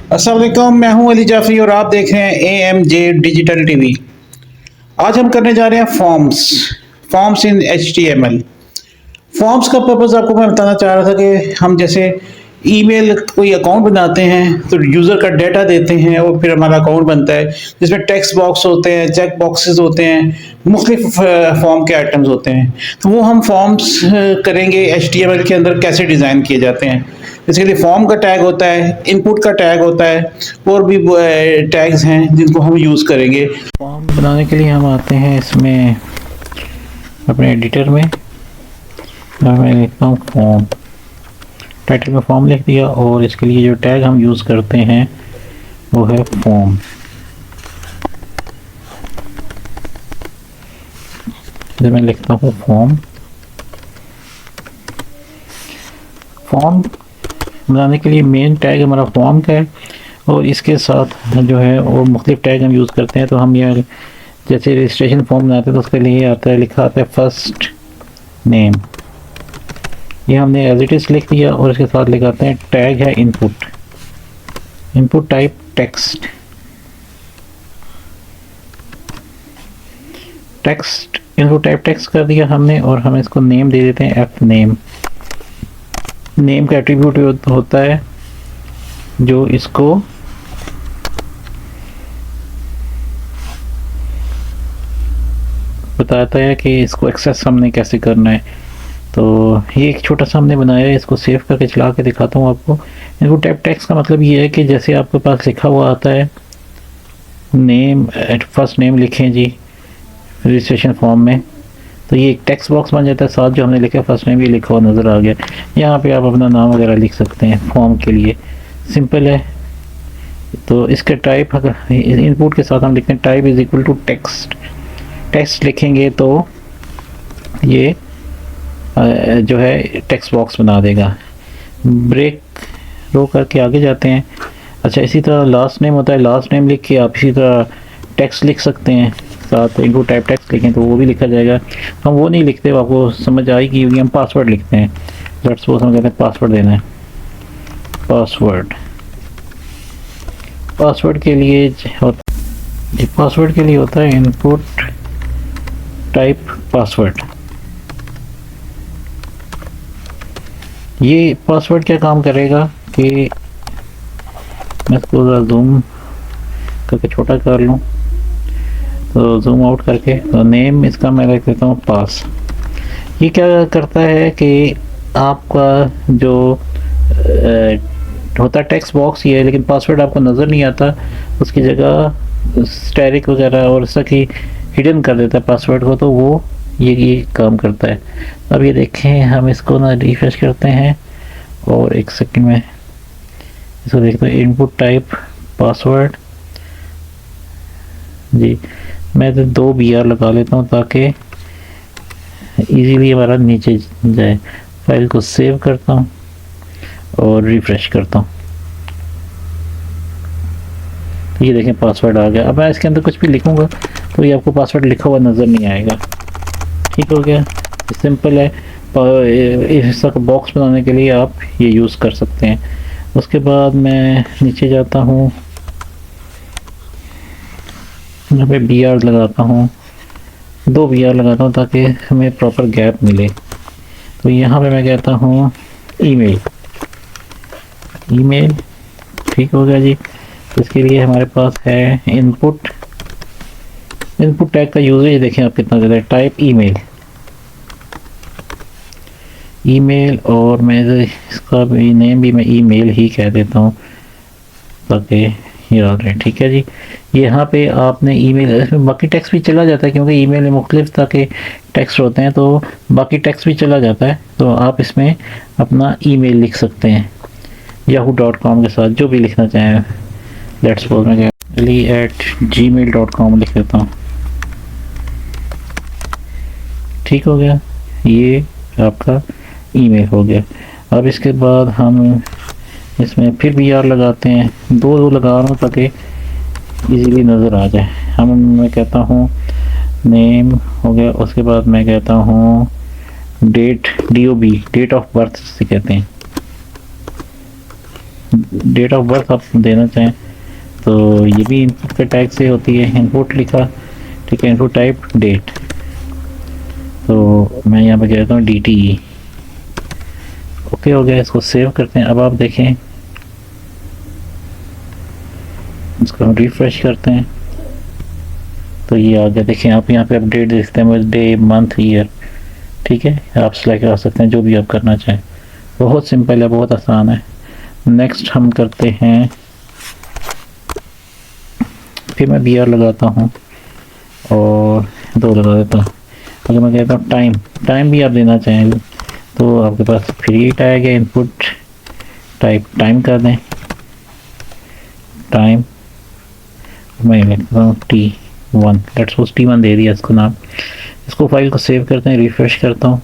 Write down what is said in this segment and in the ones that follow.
अस्सलाम वालेकुम, मैं हूं अली जाफरी और आप देख रहे हैं AMJ डिजिटल टीवी। आज हम करने जा रहे हैं फॉर्म्स इन HTML। फॉर्म्स का पर्पस आपको मैं बताना चाह रहा था कि हम जैसे ईमेल कोई अकाउंट बनाते हैं तो यूज़र का डाटा देते हैं और फिर हमारा अकाउंट बनता है जिसमें टेक्स्ट बॉक्स होते हैं, चेक बॉक्सेस होते हैं, मुख्तलिफ फॉर्म के आइटम्स होते हैं। तो वो हम फॉर्म्स करेंगे HTML के अंदर कैसे डिज़ाइन किए जाते हैं। इसके लिए फॉर्म का टैग होता है, इनपुट का टैग होता है और भी टैग्स हैं जिनको हम यूज़ करेंगे। फॉर्म बनाने के लिए हम आते हैं इसमें अपने एडिटर में। मैं लिखता हूँ फॉर्म, टाइटल में फॉर्म लिख दिया और इसके लिए जो टैग हम यूज़ करते हैं वो है फॉर्म। जब मैं लिखता हूँ फॉर्म बनाने के लिए मेन टैग हमारा फॉर्म का है और इसके साथ जो है वो मुख्तलिफ टैग हम यूज़ करते हैं। तो हम यहाँ जैसे रजिस्ट्रेशन फॉर्म बनाते हैं तो उसके लिए आता है, लिखा आता है फर्स्ट नेम। ये हमने एज इट इज़ लिख दिया और इसके साथ लिखाते हैं टैग है input type text input type text कर दिया हमने और हम इसको नेम दे देते हैं एफ नेम का एट्रीब्यूट होता है जो इसको बताता है कि इसको एक्सेस हमने कैसे करना है। तो ये एक छोटा सा हमने बनाया है, इसको सेव करके चला के दिखाता हूँ आपको। इनपुट टाइप टेक्स्ट का मतलब ये है कि जैसे आपके पास लिखा हुआ आता है नेम, फर्स्ट नेम लिखें जी रजिस्ट्रेशन फॉर्म में, तो ये एक टेक्स्ट बॉक्स बन जाता है। साथ जो हमने लिखा फर्स्ट नेम ये लिखा हुआ नज़र आ गया। यहाँ पे आप अपना नाम वगैरह लिख सकते हैं फॉर्म के लिए, सिंपल है। तो इसके टाइप अगर इनपुट के साथ हम लिखते हैं type is equal to text लिखेंगे तो ये जो है टेक्स्ट बॉक्स बना देगा। ब्रेक रो करके आगे जाते हैं। अच्छा, इसी तरह लास्ट नेम होता है, लास्ट नेम लिख के आप इसी तरह टेक्स्ट लिख सकते हैं, साथ इनपुट टाइप टेक्स्ट लिखें तो वो भी लिखा जाएगा। हम वो नहीं लिखते, आपको समझ आएगी, हम पासवर्ड लिखते हैं। लेट्स सपोज हम कहते हैं पासवर्ड देना है, पासवर्ड के लिए होता है इनपुट टाइप पासवर्ड। ये पासवर्ड क्या काम करेगा कि मैं इसको ज़रा जूम करके छोटा कर लूँ, तो जूम आउट करके तो नेम इसका मैं रख देता हूँ पास। ये क्या करता है कि आपका जो होता है टेक्स्ट बॉक्स ये है, लेकिन पासवर्ड आपको नज़र नहीं आता, उसकी जगह स्टैटिक वगैरह और इसका की हिडन कर देता है पासवर्ड को। तो वो ये काम करता है। अब ये देखें, हम इसको ना रिफ्रेश करते हैं और एक सेकंड में इसको देखते हैं इनपुट टाइप पासवर्ड जी। मैं तो 2 BR लगा लेता हूँ ताकि इजीली हमारा नीचे जाए। फाइल को सेव करता हूँ और रिफ्रेश करता हूँ, तो ये देखें पासवर्ड आ गया। अब मैं इसके अंदर कुछ भी लिखूँगा तो ये आपको पासवर्ड लिखा हुआ नज़र नहीं आएगा। ठीक हो गया, सिंपल है। इस तरह का बॉक्स बनाने के लिए आप ये यूज़ कर सकते हैं। उसके बाद मैं नीचे जाता हूँ, यहाँ पे BR लगाता हूँ, 2 BR लगाता हूँ ताकि हमें प्रॉपर गैप मिले। तो यहाँ पे मैं कहता हूँ ईमेल। ठीक हो गया जी। इसके लिए हमारे पास है इनपुट टैग का यूजेज देखें आप कितना ज़्यादा है। टाइप ईमेल और मैं इसका भी नेम भी मैं ईमेल ही कह देता हूँ ताकि याद रहे। ठीक है जी। यहाँ पे आपने ईमेल, इसमें बाकी टेक्स्ट भी चला जाता है क्योंकि ईमेल में मुख्तलिफ तरह के टेक्स्ट होते हैं, तो बाकी टेक्स्ट भी चला जाता है। तो आप इसमें अपना ईमेल लिख सकते हैं yahoo.com के साथ, जो भी लिखना चाहें। लेट्स सपोज मैं ali@gmail.com लिख देता हूँ। ठीक हो गया, ये आपका ईमेल हो गया। अब इसके बाद हम इसमें फिर BR लगाते हैं, 2 लगा रहा हूँ ताकि इजीली नज़र आ जाए। मैं कहता हूँ नेम हो गया। उसके बाद मैं कहता हूँ date, DOB date of birth से कहते हैं। डेट ऑफ बर्थ आप देना चाहें तो ये भी इनपुट के टैग से होती है। इनपुट लिखा, ठीक है, इनपुट टाइप डेट, तो मैं यहाँ पे कह देता हूँ DTE। ओके हो गया, इसको सेव करते हैं। अब आप देखें, इसको हम रिफ्रेश करते हैं तो ये आ गया। देखें आप यहाँ पे अपडेट देखते हैं, डे, मंथ, ईयर, ठीक है। आप सिलेक्ट कर सकते हैं जो भी आप करना चाहें। बहुत सिंपल है, बहुत आसान है। नेक्स्ट हम करते हैं, फिर मैं BR लगाता हूँ और 2 लगा देता हूँ। अगर मैं कहता हूँ टाइम भी आप देना चाहें तो आपके पास फ्री टैग है, इनपुट टाइप टाइम कर दें, टाइम मैं लिखता हूँ T1, लेट्स सपोज T1 दे दिया इसको नाम। इसको फाइल को सेव करते हैं, रिफ्रेश करता हूँ।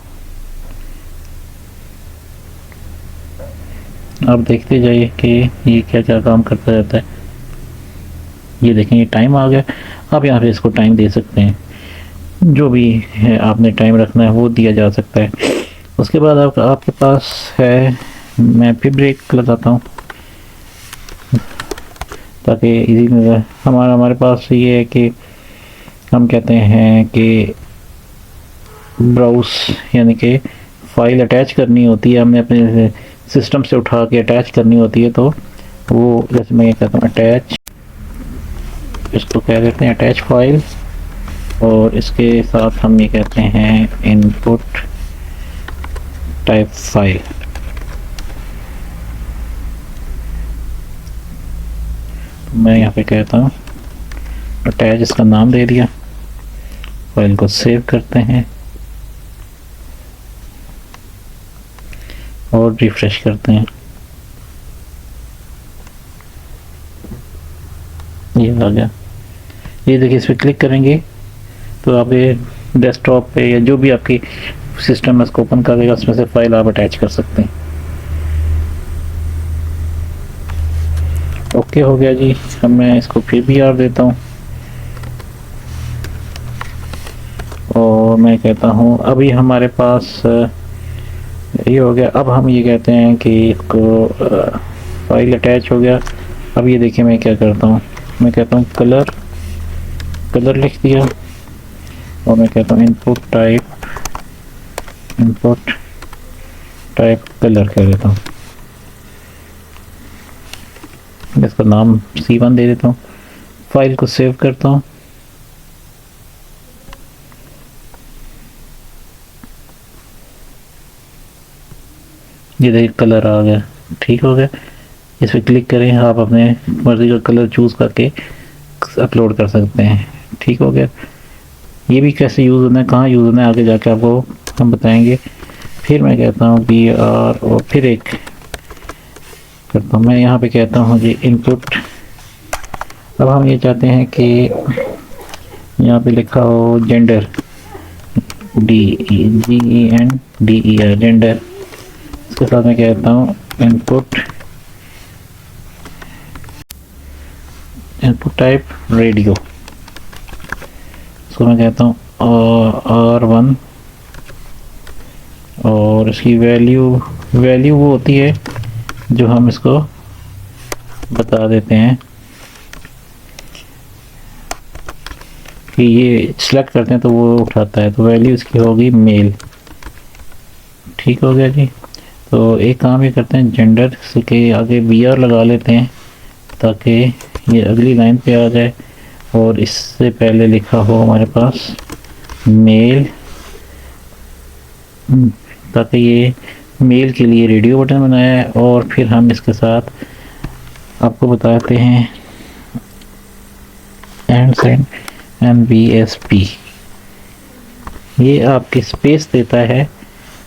आप देखते जाइए कि ये क्या क्या काम करता रहता है। ये देखें, ये टाइम आ गया। आप यहाँ पे इसको टाइम दे सकते हैं, जो भी है आपने टाइम रखना है वो दिया जा सकता है। उसके बाद आपके पास है, मैं फिर ब्रेक लगाता हूँ ताकि इजी हमारे पास ये है कि हम कहते हैं कि ब्राउज, यानी कि फाइल अटैच करनी होती है, हमने अपने सिस्टम से उठा के अटैच करनी होती है। तो वो जैसे मैं ये कहता हूँ अटैच, इसको कह देते हैं अटैच फाइल, और इसके साथ हम ये कहते हैं इनपुट टाइप फाइल। मैं यहाँ पे कहता हूँ अटैच, इसका नाम दे दिया। फाइल को सेव करते हैं और रिफ्रेश करते हैं। ये आ गया। ये देखिए, इस पर क्लिक करेंगे तो आप ये डेस्कटॉप पे या जो भी आपकी सिस्टम है उसको ओपन कर देगा, उसमें से फाइल आप अटैच कर सकते हैं। ओके हो गया जी। अब मैं इसको फिर BR देता हूँ और मैं कहता हूँ अभी हमारे पास ये हो गया। अब हम ये कहते हैं कि इसको फाइल अटैच हो गया। अब ये देखिए मैं क्या करता हूँ, मैं कहता हूँ कलर लिख दिया और मैं कहता हूँ इनपुट टाइप कलर कह देता हूँ। इसका नाम C1 दे देता हूँ। फाइल को सेव करता हूँ। ये देखिए कलर आ गया, ठीक हो गया। इस पर क्लिक करें, आप अपने मर्ज़ी का कलर चूज़ करके अपलोड कर सकते हैं। ठीक हो गया। ये भी कैसे यूज़ होना है, कहाँ यूज़ होना है, आगे जाके आपको हम बताएंगे। फिर मैं कहता हूँ BR और फिर एक करता हूँ, मैं यहाँ पे कहता हूँ जी इनपुट। अब हम ये चाहते हैं कि यहाँ पे लिखा हो जेंडर, GENDER जेंडर। इसके साथ मैं कहता हूँ इनपुट टाइप रेडियो। इसको मैं कहता हूँ R1 और इसकी वैल्यू वो होती है जो हम इसको बता देते हैं कि ये सिलेक्ट करते हैं तो वो उठाता है, तो वैल्यू इसकी होगी मेल। ठीक हो गया जी। तो एक काम ये करते हैं, जेंडर के आगे BR लगा लेते हैं ताकि ये अगली लाइन पे आ जाए और इससे पहले लिखा हो हमारे पास मेल, ताकि ये मेल के लिए रेडियो बटन बनाया है। और फिर हम इसके साथ आपको बताते हैं एंड NVSP, ये आपकी स्पेस देता है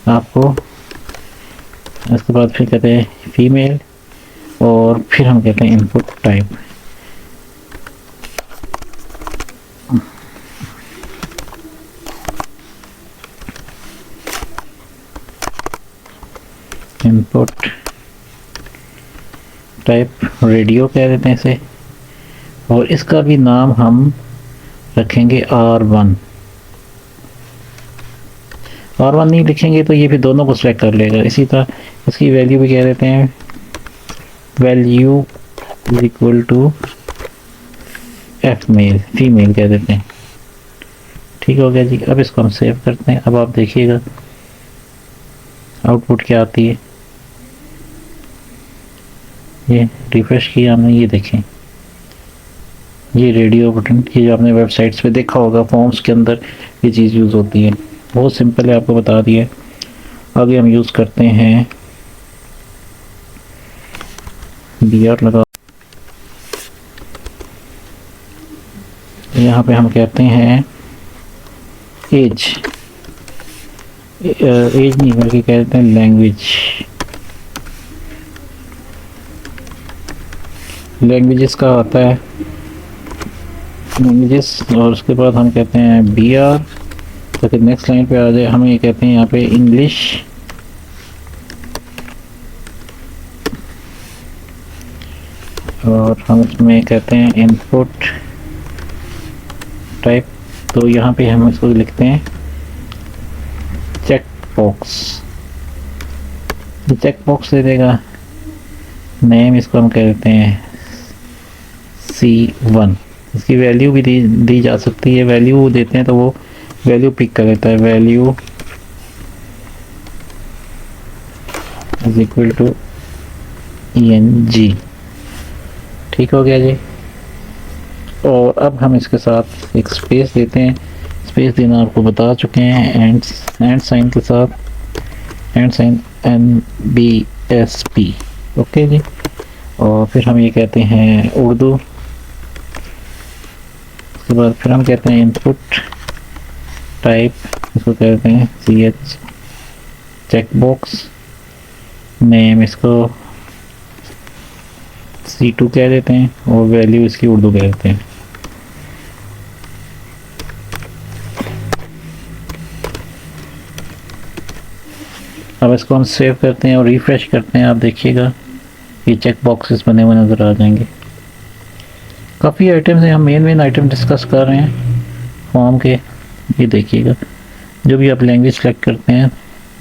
आपको। इसके बाद फिर कहते हैं फीमेल और फिर हम कहते हैं input type. Input type radio कह देते हैं इसे, और इसका भी नाम हम रखेंगे R1 नहीं लिखेंगे तो ये फिर दोनों को सेलेक्ट कर लेगा। इसी तरह इसकी वैल्यू भी कह देते हैं value is equal to F male, female कह देते हैं। ठीक हो गया जी। अब इसको हम सेव करते हैं। अब आप देखिएगा आउटपुट क्या आती है। ये रिफ्रेश किया हमने, ये देखें, ये रेडियो बटन, ये जो आपने वेबसाइट्स पे देखा होगा फॉर्म्स के अंदर ये चीज़ यूज़ होती है। बहुत सिंपल है, आपको बता दिया। आगे हम यूज़ करते हैं BR लगा, यहाँ पे हम कहते हैं एज, एज नहीं बल्कि कहते हैं लैंग्वेज, लैंग्वेजेस का आता है लैंग्वेजेस। और उसके बाद हम कहते हैं BR, तो फिर नेक्स्ट लाइन पे आ जाए, हम ये कहते हैं यहाँ पे इंग्लिश, और हम इसमें कहते हैं इनपुट टाइप। तो यहाँ पे हम इसको लिखते हैं चेक बॉक्स, चेक बॉक्स दे देगा। नेम इसको हम कह देते हैं C1। इसकी वैल्यू भी दी जा सकती है, वैल्यू देते हैं तो वो वैल्यू पिक कर लेता है, value is equal to ENG। ठीक हो गया जी। और अब हम इसके साथ एक स्पेस देते हैं, स्पेस देना आपको बता चुके हैं, एंड साइन के साथ, एंड साइन NBSP। ओके जी। और फिर हम ये कहते हैं उर्दू, उसके बाद फिर हम कहते हैं इनपुट टाइप, इसको कहते हैं CH चेक बॉक्स, नेम इसको C2 कह देते हैं, और वैल्यू इसकी उर्दू कह देते हैं। अब इसको हम सेव करते हैं और रिफ्रेश करते हैं। आप देखिएगा ये चेक बॉक्सेस बने हुए नज़र आ जाएंगे। काफ़ी आइटम्स हैं, हम मेन आइटम डिस्कस कर रहे हैं फॉर्म के। ये देखिएगा, जो भी आप लैंग्वेज सेलेक्ट करते हैं,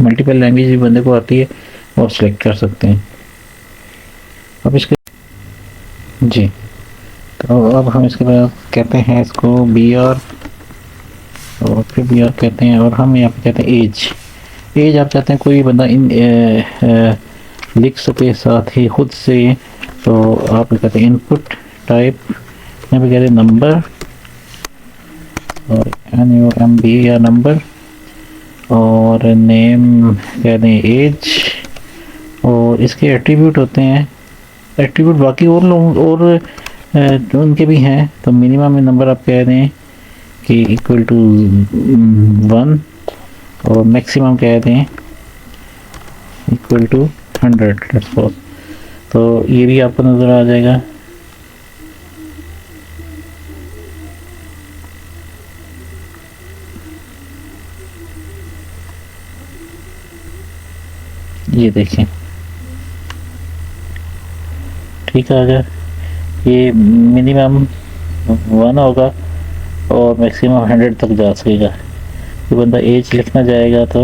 मल्टीपल लैंग्वेज भी बंदे को आती है, वो आप सेलेक्ट कर सकते हैं। अब इसके जी, तो अब हम इसके बाद कहते हैं इसको BR, और फिर BR कहते हैं, और हम यहाँ पे कहते हैं एज। एज आप चाहते हैं कोई बंदा लिख सके साथ ही खुद से, तो आप कहते हैं इनपुट टाइप, यहाँ पे कहते हैं नंबर, और NUMB या नंबर, और नेम कहते हैं एज, और इसके एट्रीब्यूट होते हैं, एट्रीब्यूट बाकी और लोग और उनके भी हैं। तो मिनिमम नंबर आप कह दें कि इक्वल टू 1, और मैक्सिमम कह दें इक्वल टू 100, लेट्स सपोज। तो ये भी आपको नज़र आ जाएगा। ये देखें, ठीक आ गया। ये मिनिमम 1 होगा और मैक्सिमम 100 तक जा सकेगा। तो बंदा एज लिखना जाएगा तो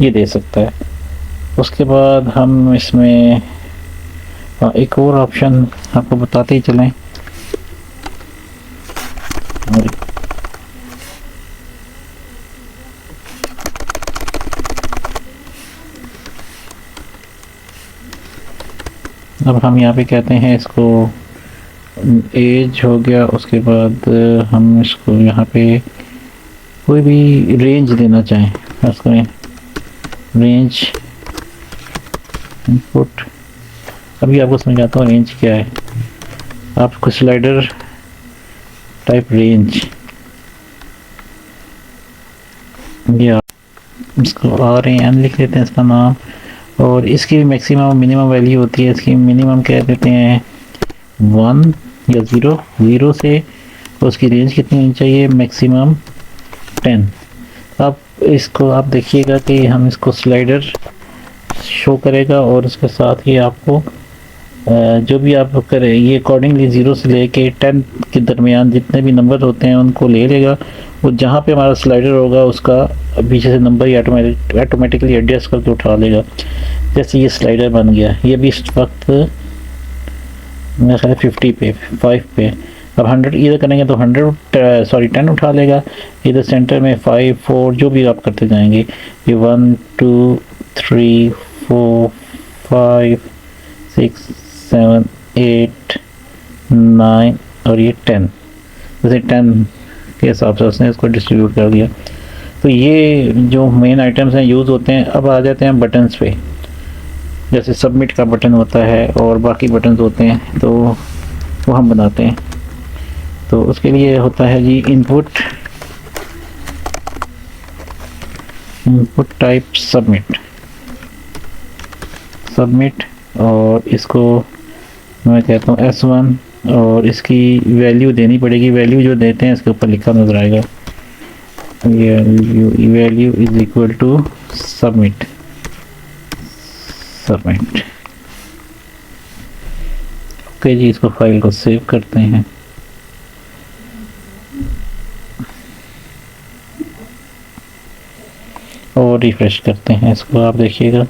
ये दे सकता है। उसके बाद हम इसमें एक और ऑप्शन आपको बताते ही चलें, अब हम यहाँ पे कहते हैं इसको एज हो गया। उसके बाद हम इसको यहाँ पे कोई भी रेंज देना चाहें, उसको रेंज इनपुट। अभी आपको समझाता हूँ रेंज क्या है। आपको स्लाइडर टाइप रेंज, या इसको RAN लिख लेते हैं इसका नाम, और इसकी भी मैक्सिमम मिनिमम वैल्यू होती है। इसकी मिनिमम कह देते हैं 1 या 0 से, और उसकी रेंज कितनी होनी चाहिए, मैक्सिमम 10। अब इसको आप देखिएगा कि हम इसको स्लाइडर शो करेगा, और उसके साथ ही आपको जो भी आप करें ये अकॉर्डिंगली 0 से लेके 10 के दरमियान जितने भी नंबर होते हैं उनको ले लेगा। वो जहाँ पे हमारा स्लाइडर होगा उसका पीछे से नंबर ही ऑटोमेटिकली एडजस्ट करके उठा लेगा। जैसे ये स्लाइडर बन गया, ये भी इस वक्त मेरा ख्याल 50 पे 5 पे। अब 100 इधर करेंगे तो 10 उठा लेगा। इधर सेंटर में 5 4 जो भी आप करते जाएंगे, ये 1 2 3 4 5 6 7 8 9 और ये 10, जैसे 10 के हिसाब से उसने इसको डिस्ट्रीब्यूट कर दिया। तो ये जो मेन आइटम्स हैं यूज़ होते हैं। अब आ जाते हैं बटन्स पे, जैसे सबमिट का बटन होता है और बाकी बटन्स होते हैं, तो वो हम बनाते हैं। तो उसके लिए होता है जी इनपुट टाइप सबमिट और इसको मैं कहता हूँ S1 और इसकी वैल्यू देनी पड़ेगी। वैल्यू जो देते हैं इसके ऊपर लिखा नजर आएगा, value is equal to submit. Okay जी, इसको फाइल को सेव करते हैं। और रिफ्रेश करते हैं इसको, आप देखिएगा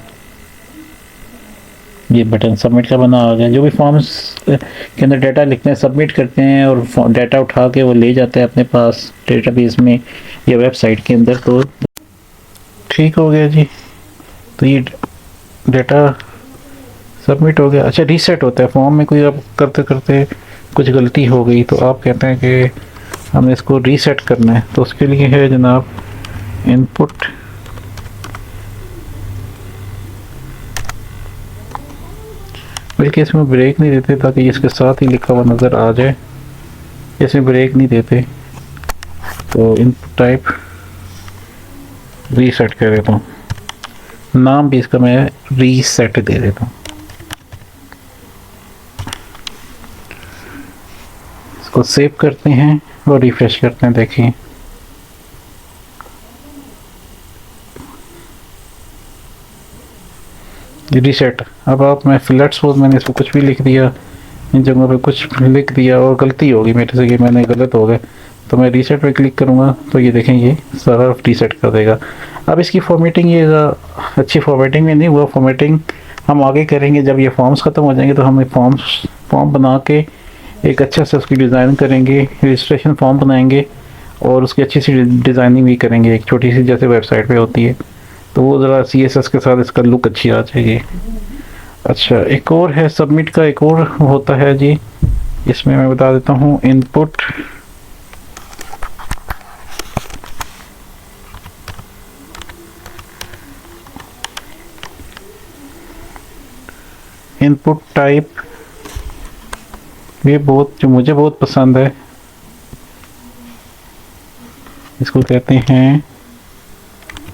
ये बटन सबमिट का बना आ गया। जो भी फॉर्म्स के अंदर डाटा लिखते हैं सबमिट करते हैं और डाटा उठा के वो ले जाते हैं अपने पास डेटाबेस में या वेबसाइट के अंदर। तो ठीक हो गया जी, तो ये डाटा सबमिट हो गया। अच्छा, रीसेट होता है फॉर्म में, कोई आप करते करते कुछ गलती हो गई तो आप कहते हैं कि हमें इसको रीसेट करना है, तो उसके लिए है जनाब इनपुट बल्कि इसमें ब्रेक नहीं देते ताकि इसके साथ ही लिखा हुआ नज़र आ जाए। इसमें ब्रेक नहीं देते, तो इनपुट टाइप रीसेट कर देता हूँ। नाम भी इसका मैं रीसेट दे देता हूँ। इसको सेव करते हैं और रिफ्रेश करते हैं। देखिए रीसेट। अब आप मैं लेट्स सपोज मैंने इसको कुछ भी लिख दिया, इन जगहों पे कुछ लिख दिया और गलती होगी मेरे से कि मैंने गलत हो गया, तो मैं रीसेट पे क्लिक करूँगा तो ये देखें ये सारा रीसेट कर देगा। अब इसकी फॉर्मेटिंग ये अच्छी फॉर्मेटिंग में नहीं हुआ, फॉर्मेटिंग हम आगे करेंगे जब ये फॉर्म्स ख़त्म हो जाएंगे। तो हम फॉर्म बना के एक अच्छा से उसकी डिज़ाइन करेंगे, रजिस्ट्रेशन फॉर्म बनाएंगे और उसकी अच्छी सी डिज़ाइनिंग भी करेंगे, एक छोटी सी जैसे वेबसाइट पे होती है, तो वो ज़रा CSS के साथ इसका लुक अच्छी आ जाएगी। अच्छा, एक और है सबमिट का, एक और होता है जी, इसमें मैं बता देता हूँ इनपुट टाइप। ये जो मुझे बहुत पसंद है, इसको कहते हैं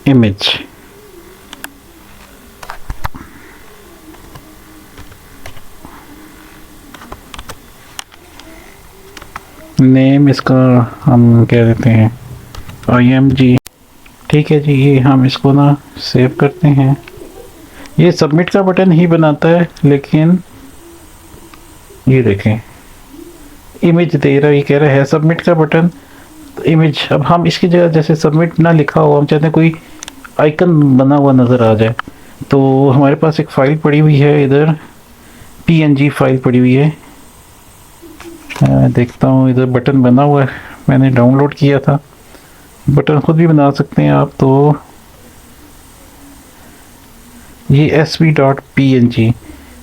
इमेज। नेम इसका हम कह देते हैं IMG। ठीक है जी, ये हम इसको ना सेव करते हैं। ये सबमिट का बटन ही बनाता है, लेकिन ये देखें इमेज दे रहा है, ये कह रहा है सबमिट का बटन तो इमेज। अब हम इसकी जगह जैसे सबमिट ना लिखा हो, हम चाहते हैं कोई आइकन बना हुआ नज़र आ जाए, तो हमारे पास एक फ़ाइल पड़ी हुई है, इधर PNG फाइल पड़ी हुई है। देखता हूँ इधर बटन बना हुआ है, मैंने डाउनलोड किया था। बटन खुद भी बना सकते हैं आप, तो ये sv.png।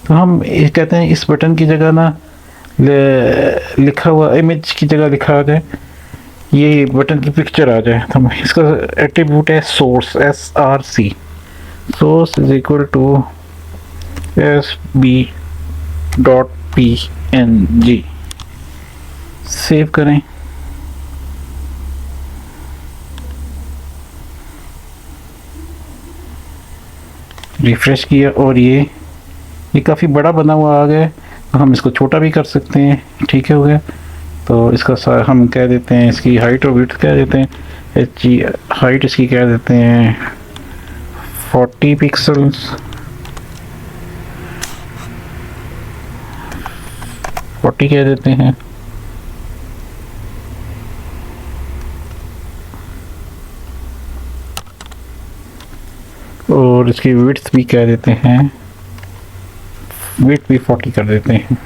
तो हम ये कहते हैं इस बटन की जगह ना लिखा हुआ इमेज की जगह लिखा आ जाए, ये बटन की पिक्चर आ जाए। तो इसका एट्रीब्यूट है source, SRC। Source is equal to sv.png। Save करें। रिफ्रेश किया और ये काफ़ी बड़ा बना हुआ आ गया, तो हम इसको छोटा भी कर सकते हैं। ठीक है, हो गया। तो इसका हम कह देते हैं, इसकी हाइट और विड्थ कह देते हैं, हाइट इसकी कह देते हैं 40 पिक्सल्स 40 कह देते हैं। और इसकी विड्थ भी कह देते हैं, विड्थ भी 40 कर देते हैं।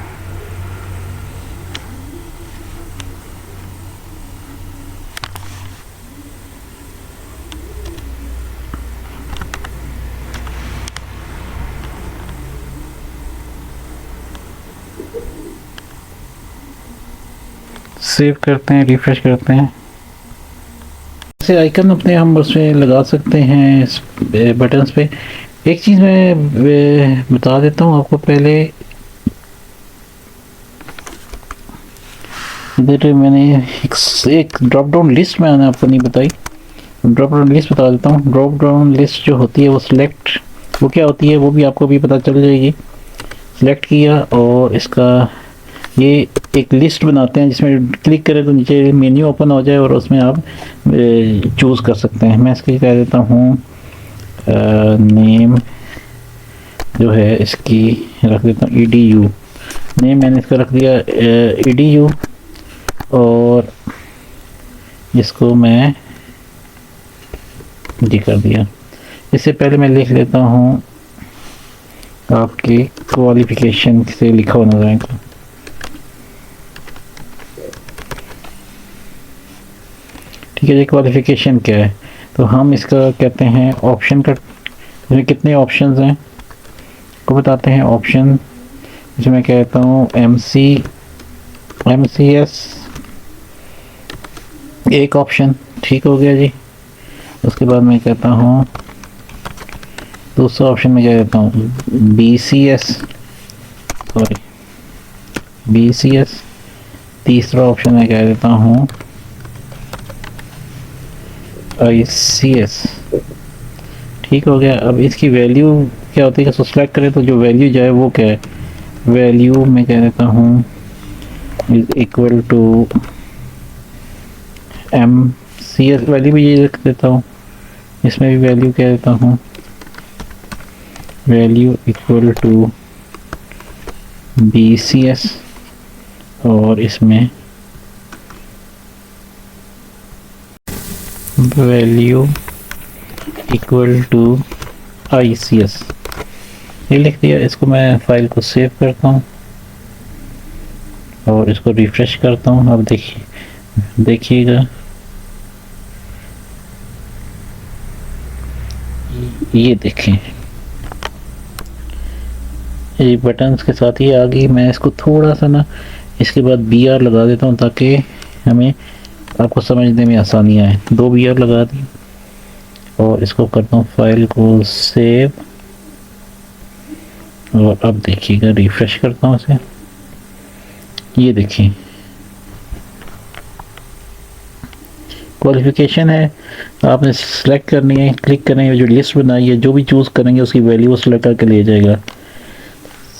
सेव करते हैं, रिफ्रेश करते हैं। ऐसे आइकन अपने हम उसमें लगा सकते हैं इस बटन्स पे। एक चीज़ मैं बता देता हूँ आपको पहले। इधर मैंने एक ड्रॉप डाउन लिस्ट मैंने आपको नहीं बताई, ड्रॉप डाउन लिस्ट बता देता हूँ। ड्रॉप डाउन लिस्ट जो होती है वो सिलेक्ट, वो क्या होती है वो भी आपको भी पता चल जाएगी। सिलेक्ट किया और इसका ये एक लिस्ट बनाते हैं जिसमें क्लिक करें तो नीचे मेन्यू ओपन हो जाए और उसमें आप चूज़ कर सकते हैं। मैं इसकी कह देता हूँ नेम जो है इसकी रख देता हूँ edu। नेम मैंने इसका रख दिया edu और इसको मैं जी कर दिया। इससे पहले मैं लिख लेता हूँ आपके क्वालिफिकेशन से लिखा होना चाहिए। ठीक है जी, क्वालिफिकेशन क्या है तो हम इसका कहते हैं ऑप्शन का, इसमें कितने ऑप्शंस हैं को बताते हैं। ऑप्शन जिसमें मैं कहता हूँ MCS एक ऑप्शन, ठीक हो गया जी। उसके बाद मैं कहता हूँ दूसरा ऑप्शन में क्या कहता हूँ BCS। तीसरा ऑप्शन में क्या देता हूँ ICS। ठीक हो गया। अब इसकी वैल्यू क्या होती है, इसको सेलेक्ट करें तो जो वैल्यू जाए वो क्या है, वैल्यू मैं कह देता हूँ is equal to MCS। Value भी ये रख देता हूँ, इसमें भी वैल्यू कह देता हूँ वैल्यू इक्वल टू BCS और इसमें वैल्यू इक्वल टू ICS। ये लिख दिया। इसको मैं फाइल को सेव करता हूँ और इसको रिफ्रेश करता हूँ। अब देखिएगा ये देखें ये बटन्स के साथ ही आ गई। मैं इसको थोड़ा सा ना इसके बाद BR लगा देता हूँ ताकि हमें आपको समझने में आसानी आए। 2 BR लगा दी और इसको करता हूँ फाइल को सेव और अब देखिएगा रिफ्रेश करता हूँ इसे। ये देखिए क्वालिफिकेशन है, आपने सेलेक्ट करनी है, क्लिक करनी है, जो लिस्ट बनाई है जो भी चूज़ करेंगे उसकी वैल्यू वो सेलेक्ट करके ले जाएगा।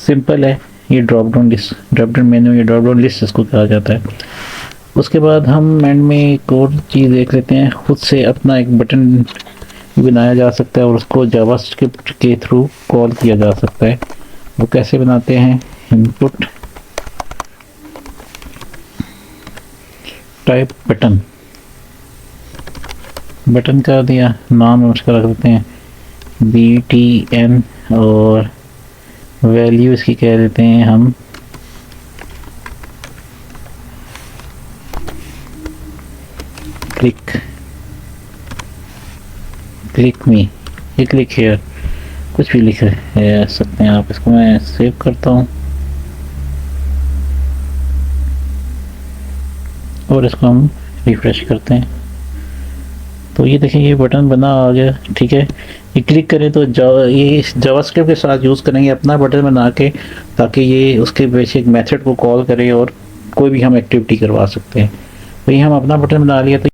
सिंपल है। ये drop down list, drop down menu, ये ड्रॉप डाउन लिस्ट इसको कहा जाता है। उसके बाद हम एंड में एक और चीज़ देख लेते हैं। खुद से अपना एक बटन बनाया जा सकता है और उसको जावास्क्रिप्ट के थ्रू कॉल किया जा सकता है। वो कैसे बनाते हैं, इनपुट टाइप बटन का दिया, नाम उसका रख देते हैं BTN और वैल्यू इसकी कह देते हैं हम क्लिक मी, ये क्लिक हेयर, कुछ भी लिख सकते हैं आप। इसको मैं सेव करता हूँ और इसको हम रिफ्रेश करते हैं तो ये देखें ये बटन बना आ गया। ठीक है, ये क्लिक करें तो ये जावास्क्रिप्ट के साथ यूज़ करेंगे अपना बटन बना के ताकि ये उसके बेसिक मेथड को कॉल करे और कोई भी हम एक्टिविटी करवा सकते हैं। तो ये हम अपना बटन बना लिया तो